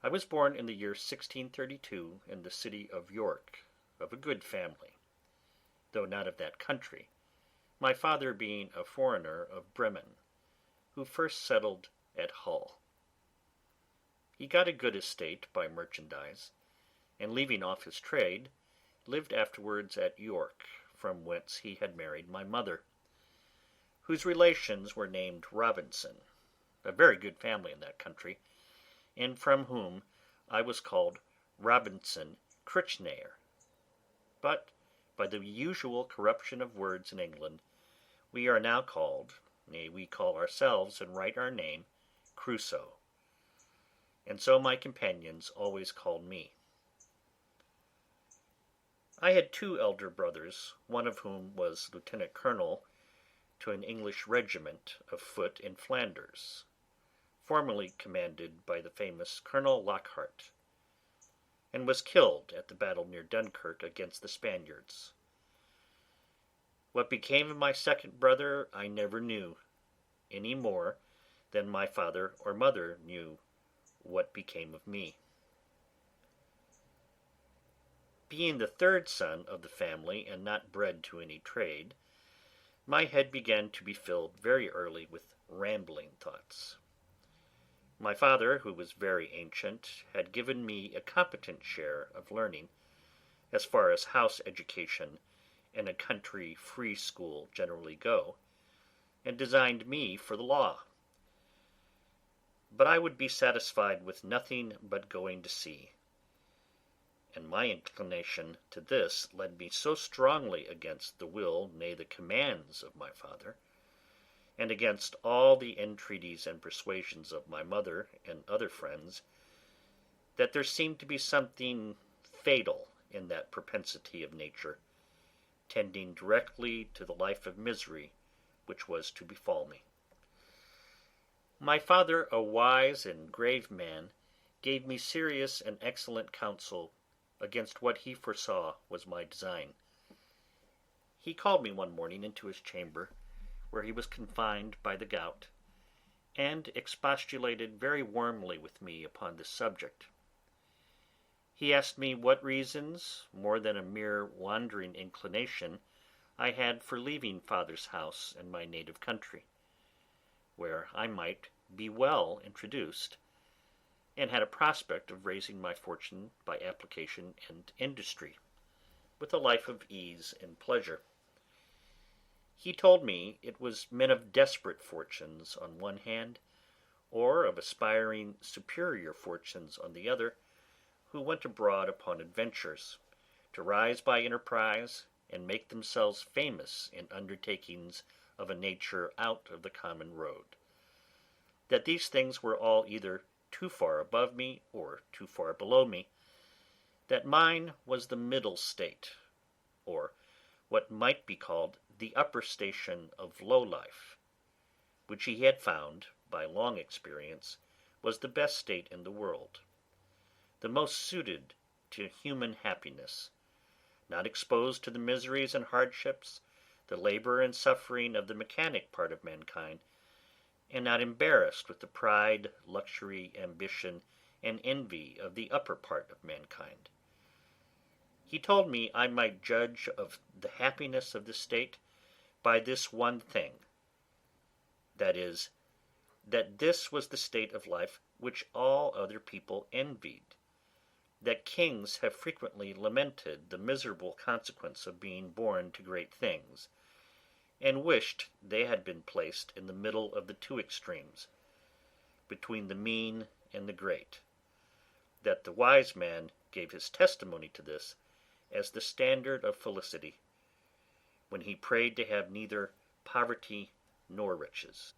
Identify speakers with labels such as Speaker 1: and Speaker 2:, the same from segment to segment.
Speaker 1: I was born in the year 1632 in the city of York, of a good family, though not of that country, my father being a foreigner of Bremen, who first settled at Hull. He got a good estate by merchandise, and leaving off his trade, lived afterwards at York, from whence he had married my mother, whose relations were named Robinson, a very good family in that country, and from whom I was called Robinson Cruchnair. But, by the usual corruption of words in England, we are now called, nay, we call ourselves and write our name, Crusoe, and so my companions always called me. I had 2 elder brothers, one of whom was lieutenant colonel to an English regiment of foot in Flanders, formerly commanded by the famous Colonel Lockhart, and was killed at the battle near Dunkirk against the Spaniards. What became of my second brother I never knew, any more than my father or mother knew what became of me. Being the 3rd son of the family and not bred to any trade, my head began to be filled very early with rambling thoughts. My father, who was very ancient, had given me a competent share of learning, as far as house education and a country free school generally go, and designed me for the law. But I would be satisfied with nothing but going to sea, and my inclination to this led me so strongly against the will, nay, the commands of my father, and against all the entreaties and persuasions of my mother and other friends, that there seemed to be something fatal in that propensity of nature, tending directly to the life of misery which was to befall me. My father, a wise and grave man, gave me serious and excellent counsel against what he foresaw was my design. He called me one morning into his chamber, where he was confined by the gout, and expostulated very warmly with me upon this subject. He asked me what reasons, more than a mere wandering inclination, I had for leaving father's house and my native country, where I might be well introduced, and had a prospect of raising my fortune by application and industry, with a life of ease and pleasure. He told me it was men of desperate fortunes on one hand, or of aspiring superior fortunes on the other, who went abroad upon adventures, to rise by enterprise, and make themselves famous in undertakings of a nature out of the common road. That these things were all either too far above me or too far below me, that mine was the middle state, or what might be called the upper station of low life, which he had found, by long experience, was the best state in the world, the most suited to human happiness, not exposed to the miseries and hardships, the labour and suffering of the mechanic part of mankind, and not embarrassed with the pride, luxury, ambition, and envy of the upper part of mankind. He told me I might judge of the happiness of the state by this one thing, that is, that this was the state of life which all other people envied, that kings have frequently lamented the miserable consequence of being born to great things, and wished they had been placed in the middle of the 2 extremes, between the mean and the great, that the wise man gave his testimony to this as the standard of felicity, when he prayed to have neither poverty nor riches.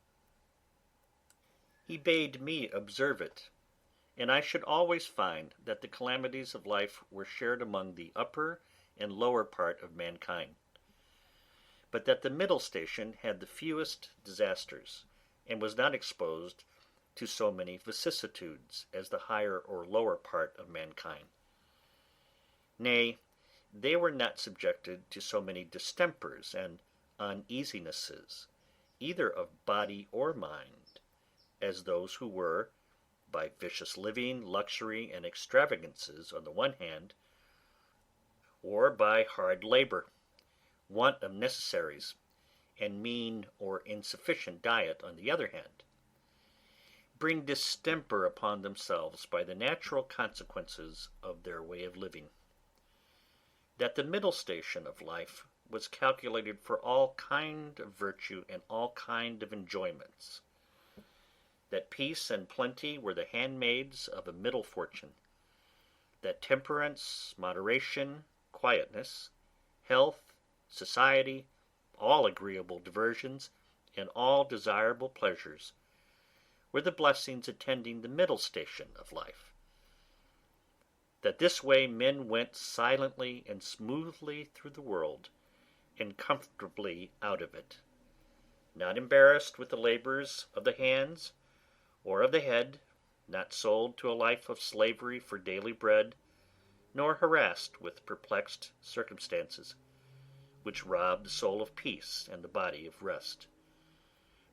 Speaker 1: He bade me observe it, and I should always find that the calamities of life were shared among the upper and lower part of mankind, but that the middle station had the fewest disasters, and was not exposed to so many vicissitudes as the higher or lower part of mankind. Nay, they were not subjected to so many distempers and uneasinesses, either of body or mind, as those who were, by vicious living, luxury, and extravagances on the one hand, or by hard labor, want of necessaries, and mean or insufficient diet on the other hand, bring distemper upon themselves by the natural consequences of their way of living. That the middle station of life was calculated for all kind of virtue and all kind of enjoyments. That peace and plenty were the handmaids of a middle fortune. That temperance, moderation, quietness, health, society, all agreeable diversions, and all desirable pleasures were the blessings attending the middle station of life. That this way men went silently and smoothly through the world, and comfortably out of it, not embarrassed with the labors of the hands or of the head, not sold to a life of slavery for daily bread, nor harassed with perplexed circumstances, which rob the soul of peace and the body of rest,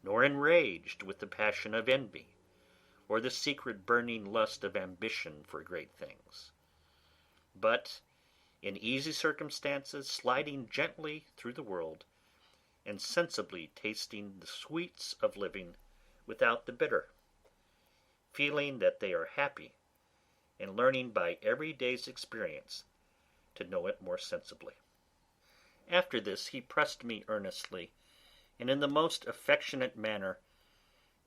Speaker 1: nor enraged with the passion of envy, or the secret burning lust of ambition for great things, but in easy circumstances sliding gently through the world, and sensibly tasting the sweets of living without the bitter, feeling that they are happy, and learning by every day's experience to know it more sensibly. After this he pressed me earnestly, and in the most affectionate manner,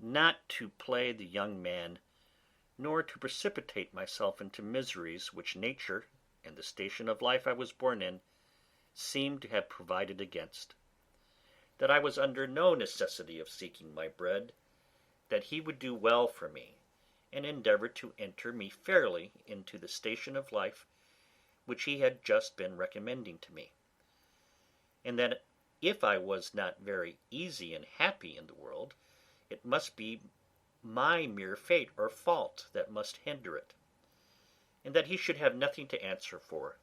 Speaker 1: not to play the young man, nor to precipitate myself into miseries which nature, and the station of life I was born in, seemed to have provided against. That I was under no necessity of seeking my bread, that he would do well for me, and endeavour to enter me fairly into the station of life which he had just been recommending to me, and that if I was not very easy and happy in the world, it must be my mere fate or fault that must hinder it, and that he should have nothing to answer for,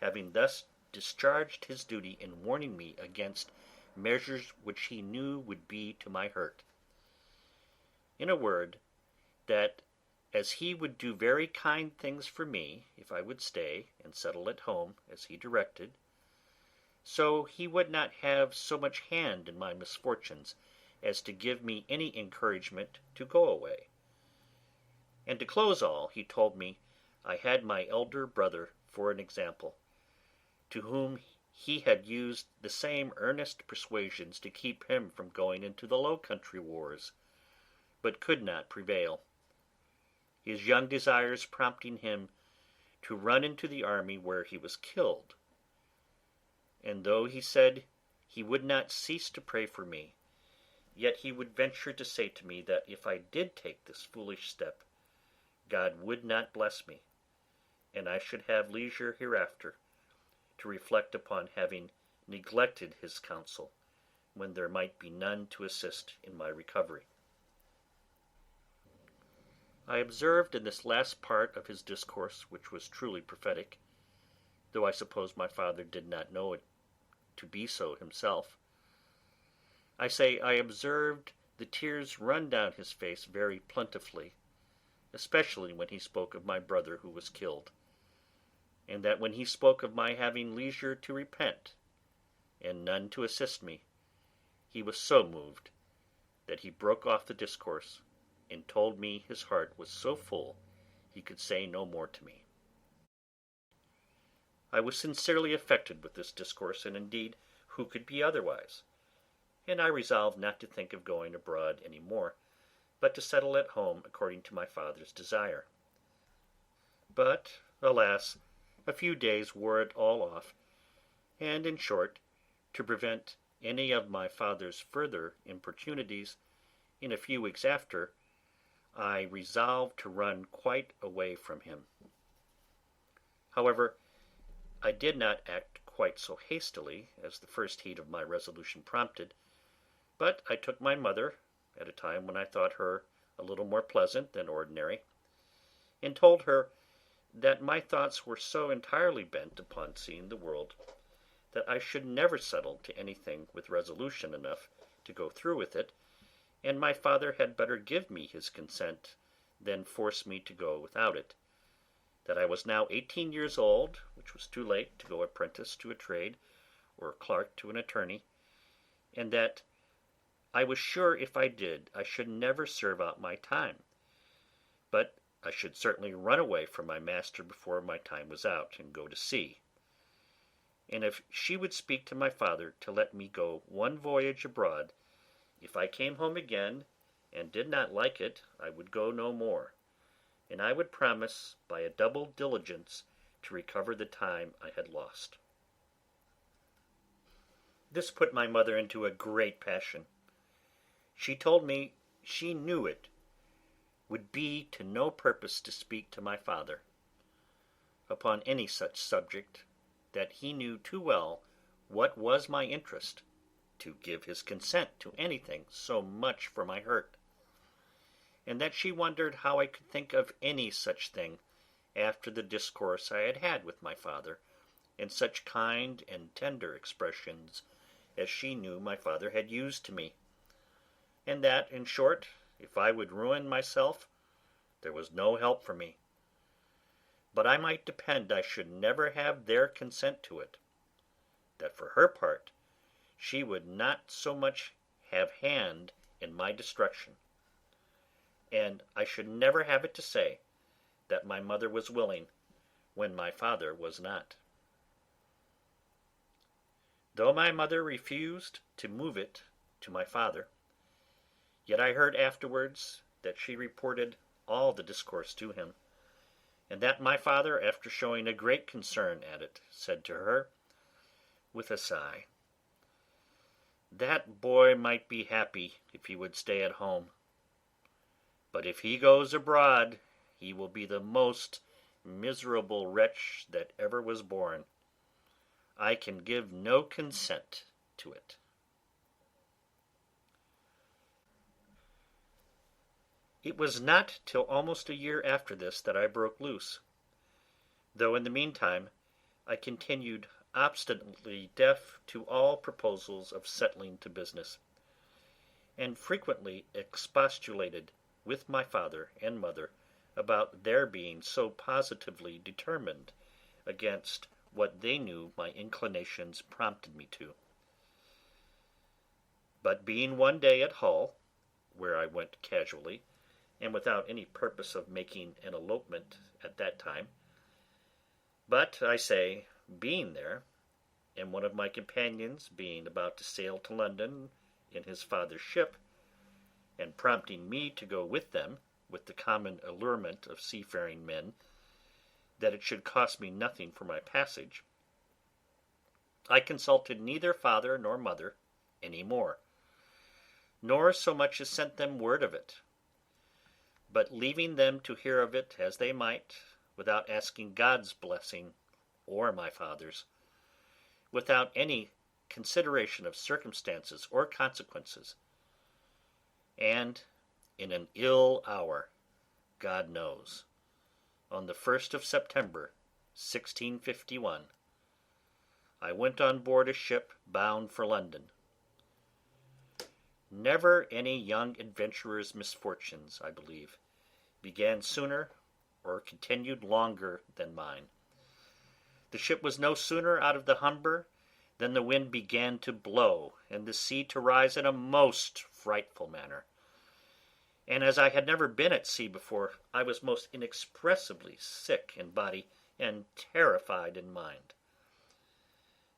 Speaker 1: having thus discharged his duty in warning me against measures which he knew would be to my hurt. In a word, that as he would do very kind things for me if I would stay and settle at home as he directed, so he would not have so much hand in my misfortunes as to give me any encouragement to go away. And to close all, he told me I had my elder brother for an example, to whom he had used the same earnest persuasions to keep him from going into the Low Country wars, but could not prevail, his young desires prompting him to run into the army where he was killed. And though he said he would not cease to pray for me, yet he would venture to say to me that if I did take this foolish step, God would not bless me, and I should have leisure hereafter to reflect upon having neglected his counsel when there might be none to assist in my recovery. I observed in this last part of his discourse, which was truly prophetic, though I suppose my father did not know it to be so himself, I say I observed the tears run down his face very plentifully, especially when he spoke of my brother who was killed, and that when he spoke of my having leisure to repent, and none to assist me, he was so moved that he broke off the discourse, and told me his heart was so full he could say no more to me. I was sincerely affected with this discourse, and indeed who could be otherwise? And I resolved not to think of going abroad any more, but to settle at home according to my father's desire. But, alas, a few days wore it all off, and, in short, to prevent any of my father's further importunities, in a few weeks after, I resolved to run quite away from him. However, I did not act quite so hastily as the first heat of my resolution prompted, but I took my mother, at a time when I thought her a little more pleasant than ordinary, and told her that my thoughts were so entirely bent upon seeing the world that I should never settle to anything with resolution enough to go through with it, and my father had better give me his consent then force me to go without it, that I was now 18 years old, which was too late to go apprentice to a trade or clerk to an attorney, and that I was sure if I did I should never serve out my time, but I should certainly run away from my master before my time was out and go to sea. And if she would speak to my father to let me go one voyage abroad, if I came home again and did not like it, I would go no more, and I would promise by a double diligence to recover the time I had lost. This put my mother into a great passion. She told me she knew it would be to no purpose to speak to my father upon any such subject, that he knew too well what was my interest to give his consent to anything so much for my hurt, and that she wondered how I could think of any such thing after the discourse I had had with my father, and such kind and tender expressions as she knew my father had used to me, and that, in short, if I would ruin myself, there was no help for me, but I might depend I should never have their consent to it, that for her part she would not so much have hand in my destruction, and I should never have it to say that my mother was willing when my father was not. Though my mother refused to move it to my father, yet I heard afterwards that she reported all the discourse to him, and that my father, after showing a great concern at it, said to her, with a sigh, "That boy might be happy if he would stay at home, but if he goes abroad he will be the most miserable wretch that ever was born. I can give no consent to it." It was not till almost a year after this that I broke loose, though in the meantime I continued obstinately deaf to all proposals of settling to business, and frequently expostulated with my father and mother about their being so positively determined against what they knew my inclinations prompted me to. But being one day at Hull, where I went casually, and without any purpose of making an elopement at that time, but, I say, being there, and one of my companions being about to sail to London in his father's ship, and prompting me to go with them, with the common allurement of seafaring men, that it should cost me nothing for my passage, I consulted neither father nor mother any more, nor so much as sent them word of it, but leaving them to hear of it as they might, without asking God's blessing or my father's, without any consideration of circumstances or consequences, and in an ill hour, God knows, on the 1st of September, 1651, I went on board a ship bound for London. Never any young adventurer's misfortunes, I believe, began sooner or continued longer than mine. The ship was no sooner out of the Humber than the wind began to blow, and the sea to rise in a most frightful manner. And as I had never been at sea before, I was most inexpressibly sick in body and terrified in mind.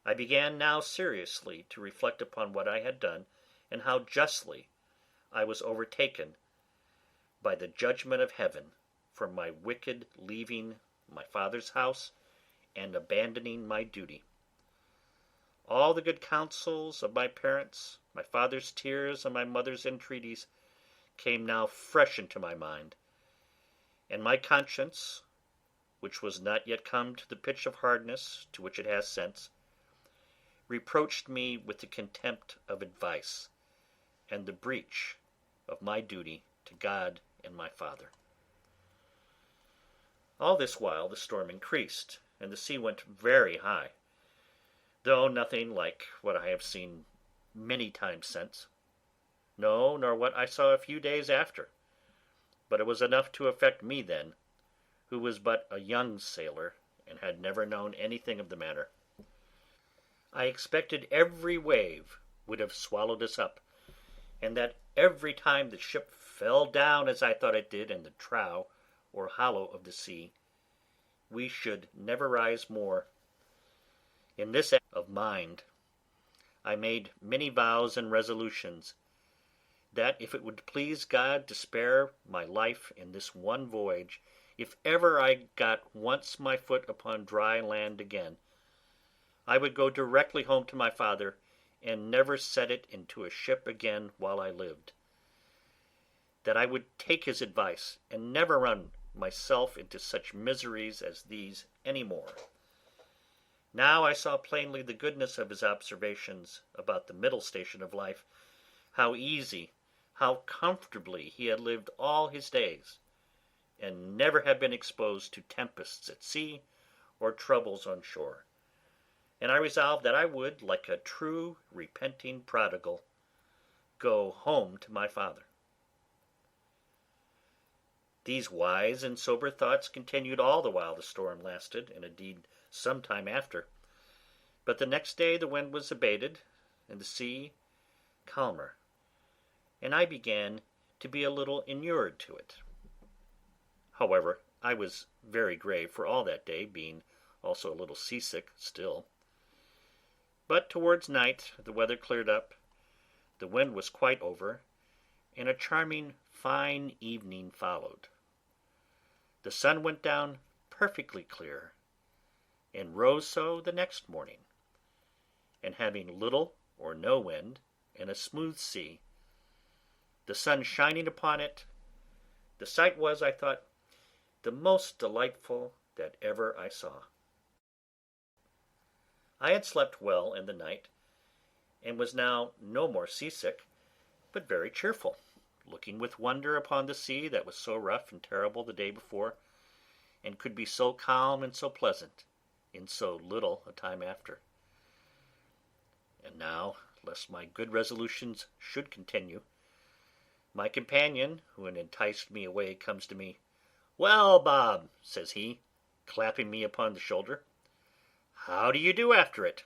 Speaker 1: I began now seriously to reflect upon what I had done, and how justly I was overtaken by the judgment of heaven for my wicked leaving my father's house and abandoning my duty. All the good counsels of my parents, my father's tears, and my mother's entreaties came now fresh into my mind, and my conscience, which was not yet come to the pitch of hardness to which it has since, reproached me with the contempt of advice, and the breach of my duty to God and my father. All this while the storm increased, and the sea went very high, though nothing like what I have seen many times since. No, nor what I saw a few days after. but it was enough to affect me then, who was but a young sailor and had never known anything of the matter. I expected every wave would have swallowed us up, and that every time the ship fell down as I thought it did in the trough or hollow of the sea, we should never rise more. In this act of mind, I made many vows and resolutions, that if it would please God to spare my life in this one voyage, if ever I got once my foot upon dry land again, I would go directly home to my father, and never set it into a ship again while I lived. That I would take his advice, and never run myself into such miseries as these any more. Now I saw plainly the goodness of his observations about the middle station of life, how easy, how comfortably he had lived all his days, and never had been exposed to tempests at sea or troubles on shore. And I resolved that I would, like a true repenting prodigal, go home to my father. These wise and sober thoughts continued all the while the storm lasted, and indeed some time after. But the next day the wind was abated, and the sea calmer, and I began to be a little inured to it. However, I was very grave for all that day, being also a little seasick still. But towards night the weather cleared up, the wind was quite over, and a charming fine evening followed. The sun went down perfectly clear, and rose so the next morning, and having little or no wind, and a smooth sea, the sun shining upon it, the sight was, I thought, the most delightful that ever I saw. I had slept well in the night, and was now no more seasick, but very cheerful, looking with wonder upon the sea that was so rough and terrible the day before, and could be so calm and so pleasant in so little a time after. And now, lest my good resolutions should continue, my companion, who had enticed me away, comes to me. "Well, Bob," says he, clapping me upon the shoulder, "how do you do after it?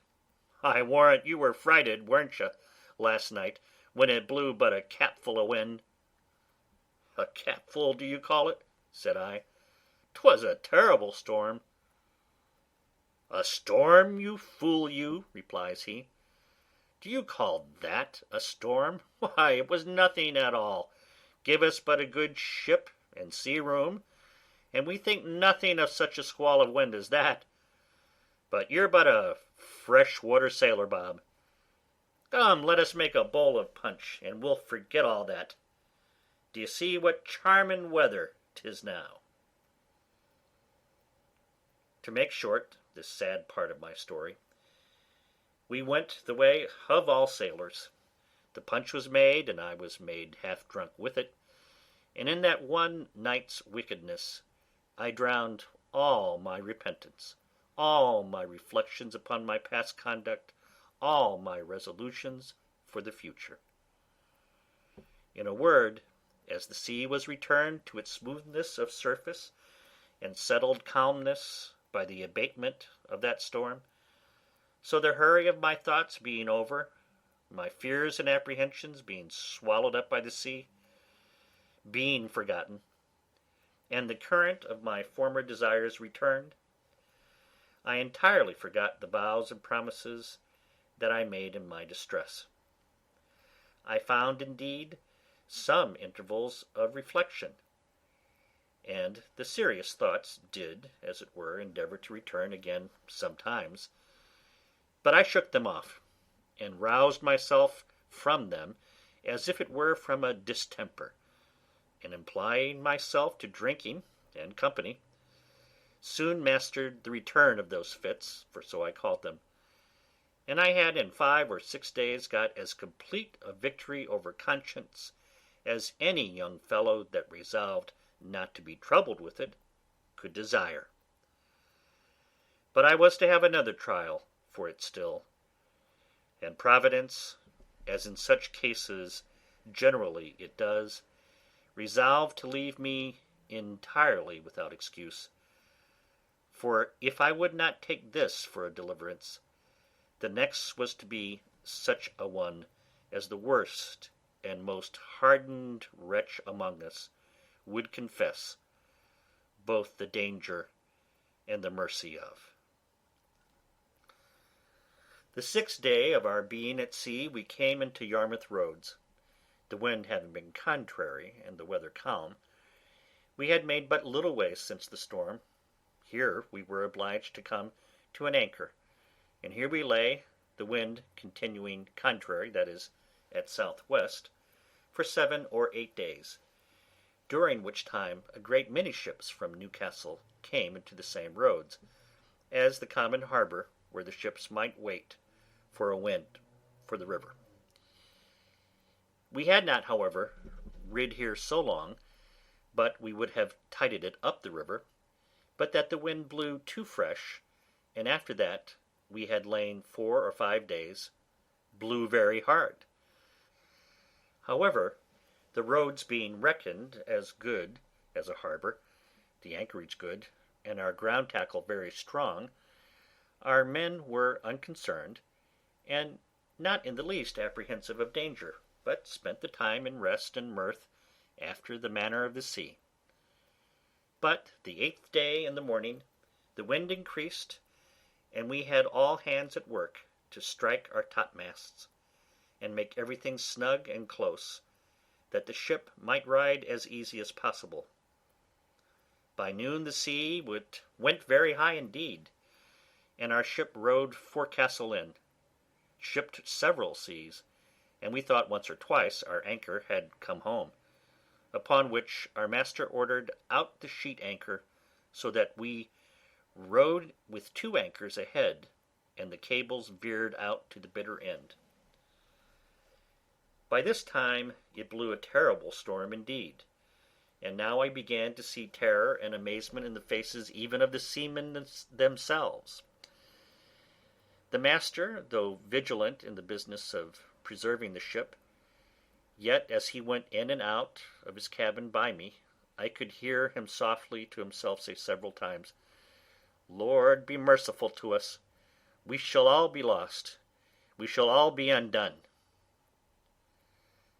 Speaker 1: I warrant you were frighted, weren't you, last night, when it blew but a capful of wind?" "A capful, do you call it?" said I. "'Twas a terrible storm." "A storm, you fool you," replies he. "Do you call that a storm? Why, it was nothing at all. Give us but a good ship and sea room, and we think nothing of such a squall of wind as that. But you're but a fresh-water sailor, Bob. Come, let us make a bowl of punch, and we'll forget all that. D'ye see what charmin' weather 'tis now?" To make short this sad part of my story, we went the way of all sailors. The punch was made, and I was made half drunk with it, and in that one night's wickedness I drowned all my repentance, all my reflections upon my past conduct, all my resolutions for the future. In a word, as the sea was returned to its smoothness of surface and settled calmness by the abatement of that storm, so the hurry of my thoughts being over, my fears and apprehensions being swallowed up by the sea, being forgotten, and the current of my former desires returned, I entirely forgot the vows and promises that I made in my distress. I found, indeed, some intervals of reflection, and the serious thoughts did, as it were, endeavour to return again sometimes, but I shook them off, and roused myself from them as if it were from a distemper, and applying myself to drinking and company, soon mastered the return of those fits, for so I called them, and I had in 5 or 6 days got as complete a victory over conscience as any young fellow that resolved not to be troubled with it could desire. But I was to have another trial for it still, and Providence, as in such cases generally it does, resolved to leave me entirely without excuse. For if I would not take this for a deliverance, the next was to be such a one as the worst and most hardened wretch among us would confess both the danger and the mercy of. The 6th day of our being at sea, we came into Yarmouth Roads. The wind having been contrary and the weather calm, we had made but little way since the storm. Here we were obliged to come to an anchor, and here we lay, the wind continuing contrary, that is, at southwest, for 7 or 8 days, during which time a great many ships from Newcastle came into the same roads, as the common harbour where the ships might wait for a wind for the river. We had not, however, rid here so long, but we would have tided it up the river, but that the wind blew too fresh, and after that we had lain 4 or 5 days, blew very hard. However, the roads being reckoned as good as a harbour, the anchorage good, and our ground tackle very strong, our men were unconcerned, and not in the least apprehensive of danger, but spent the time in rest and mirth after the manner of the sea. But the 8th day in the morning the wind increased, and we had all hands at work to strike our topmasts, and make everything snug and close, that the ship might ride as easy as possible. By noon the sea went very high indeed, and our ship rode forecastle in, shipped several seas, and we thought once or twice our anchor had come home, upon which our master ordered out the sheet anchor, so that we rode with 2 anchors ahead, and the cables veered out to the bitter end. By this time it blew a terrible storm indeed, and now I began to see terror and amazement in the faces even of the seamen themselves. The master, though vigilant in the business of preserving the ship, yet as he went in and out of his cabin by me, I could hear him softly to himself say several times, "Lord, be merciful to us. We shall all be lost. We shall all be undone,"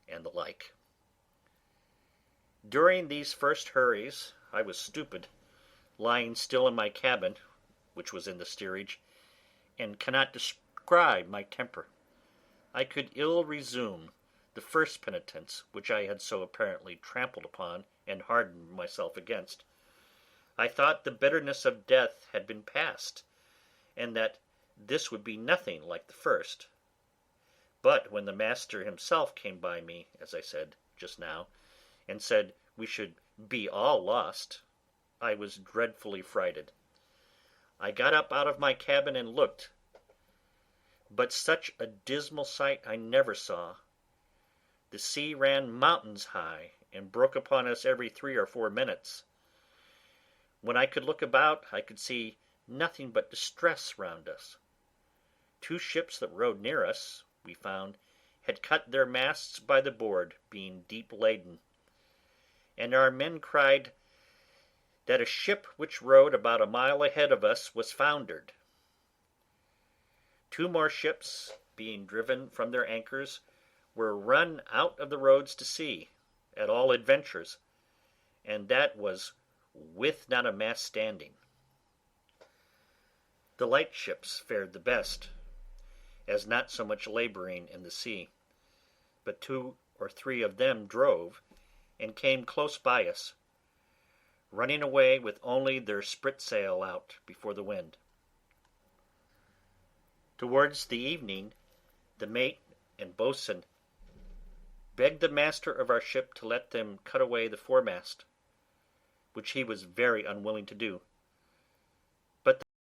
Speaker 1: and the like. During these first hurries I was stupid, lying still in my cabin, which was in the steerage, and cannot describe my temper. I could ill resume the first penitence which I had so apparently trampled upon and hardened myself against. I thought the bitterness of death had been past, and that this would be nothing like the first. But when the master himself came by me, as I said just now, and said we should be all lost, I was dreadfully frighted. I got up out of my cabin and looked, but such a dismal sight I never saw. The sea ran mountains high, and broke upon us every 3 or 4 minutes. When I could look about, I could see nothing but distress round us. 2 ships that rode near us, we found, had cut their masts by the board, being deep laden, and our men cried that a ship which rode about a mile ahead of us was foundered. 2 more ships, being driven from their anchors, were run out of the roads to sea, at all adventures, and that was with not a mast standing. The light ships fared the best, as not so much labouring in the sea, but 2 or 3 of them drove, and came close by us, running away with only their spritsail out before the wind. Towards the evening, the mate and boatswain begged the master of our ship to let them cut away the foremast, which he was very unwilling to do,